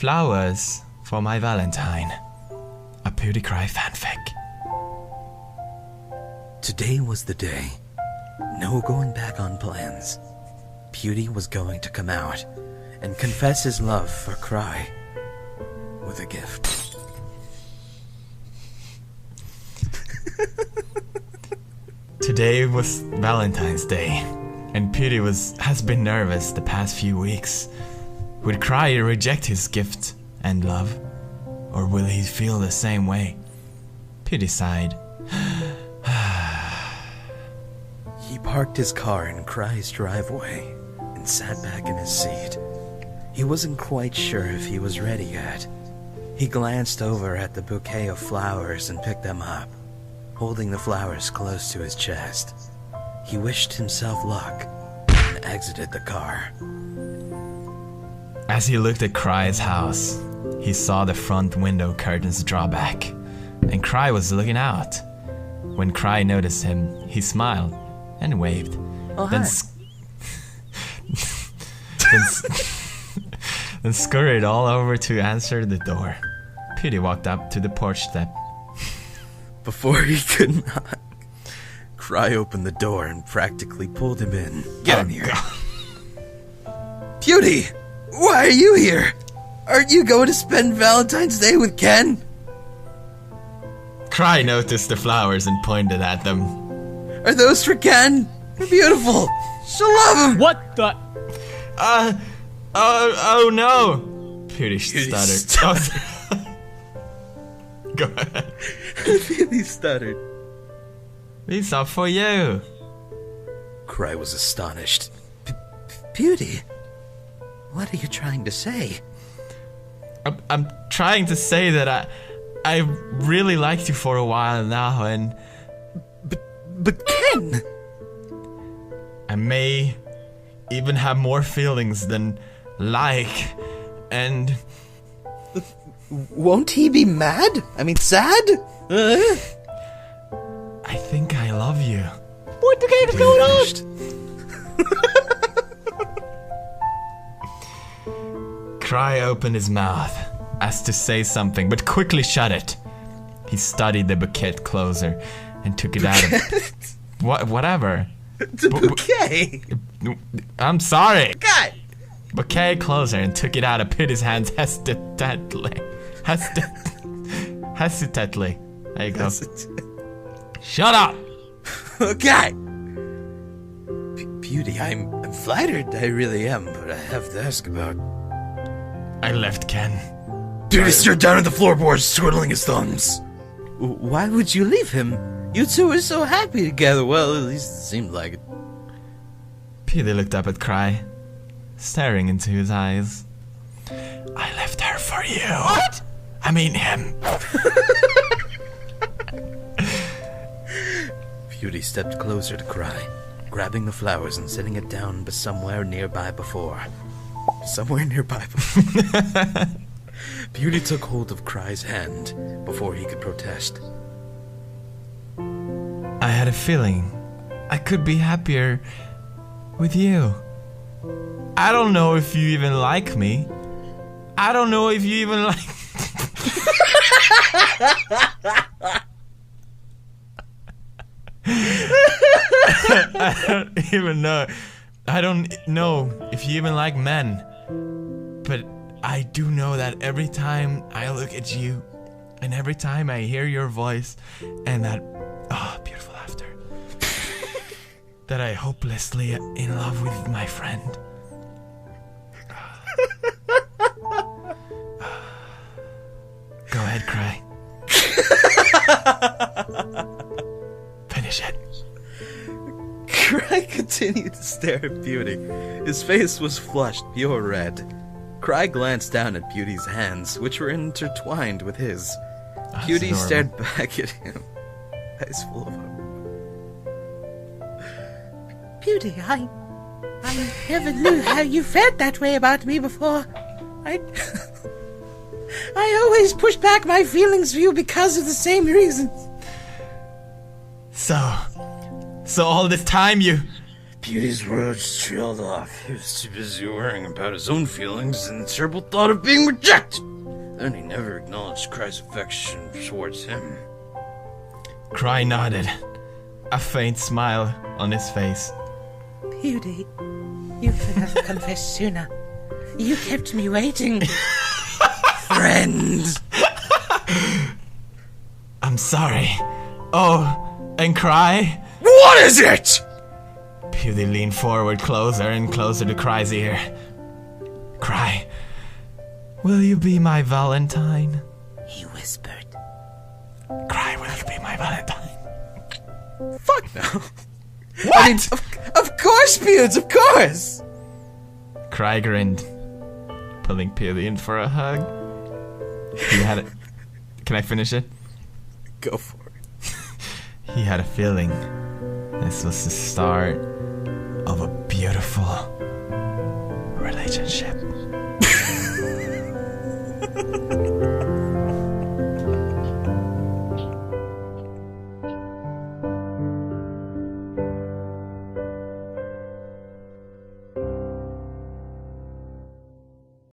Flowers for my Valentine. A pewdiecry fanfic. Today was the day. No going back on plans. Pewdie was going to come out and confess his love for Cry with a gift. Today was Valentine's Day, and Pewdie has been nervous the past few weeks. Would Cry reject his gift and love? Or will he feel the same way? Pewdie sighed. He parked his car in Cry's driveway and sat back in his seat. He wasn't quite sure if he was ready yet. He glanced over at the bouquet of flowers and picked them up, holding the flowers close to his chest. He wished himself luck and exited the car. As he looked at Cry's house, he saw the front window curtains draw back, and Cry was looking out. When Cry noticed him, he smiled and waved. Oh, then, then scurried all over to answer the door. Pewdie walked up to the porch step. Before he could knock, Cry opened the door and practically pulled him in. Get in here. Pewdie! Why are you here? Aren't you going to spend Valentine's Day with Ken? Cry noticed the flowers and pointed at them. Are those for Ken? They're beautiful. She'll love him. What the? Oh no! Pewdie stuttered. Go ahead. Pewdie stuttered. These are for you. Cry was astonished. Pewdie? What are you trying to say? I'm trying to say that I really liked you for a while now, and But Ken! I may even have more feelings than like, and Won't he be mad? I mean, sad? I think I love you. What the heck is going on? Cry opened his mouth as to say something, but quickly shut it. He studied the bouquet closer and took it out of whatever. It's a bouquet! I'm sorry. God! Bouquet closer and took it out of Pewdie's hands hesitantly. Hesitantly. There you go. Shut up! Okay! Pewdie, I'm flattered, I really am, but I have to ask about... I left Ken. Pewdie stared down at the floorboards, twiddling his thumbs. Why would you leave him? You two were so happy together. Well, at least it seemed like it. Pewdie looked up at Cry, staring into his eyes. I left her for you. What? I mean him. Pewdie stepped closer to Cry, grabbing the flowers and setting it down somewhere nearby before. Pewdie took hold of Cry's hand before he could protest. I had a feeling I could be happier with you. I don't know if you even like me. I don't know if you even like... I don't even know. I don't know if you even like men. But I do know that every time I look at you, and every time I hear your voice, and that beautiful laughter, that I hopelessly in love with my friend. Go ahead, Cry. Finish it. Cry continued to stare at Pewdie. His face was flushed pure red. Cry glanced down at Pewdie's hands, which were intertwined with his. Pewdie adorable. stared back at him, eyes full of hope. Pewdie, I never knew how you felt that way about me before. I always pushed back my feelings for you because of the same reasons. So all this time you Pewdie's words trailed off. He was too busy worrying about his own feelings and the terrible thought of being rejected. Then he never acknowledged Cry's affection towards him. Cry nodded, a faint smile on his face. Pewdie, you could have confessed sooner. You kept me waiting. Friend! I'm sorry. Oh, and Cry? What is it? Pewdie leaned forward closer and closer to Cry's ear. Cry, will you be my Valentine? He whispered. Cry, will you be my Valentine? Fuck no. What? I mean, of course, Pewds, of course! Cry grinned, pulling Pewdie in for a hug. He had it. Can I finish it? Go for it. He had a feeling this was the start of a beautiful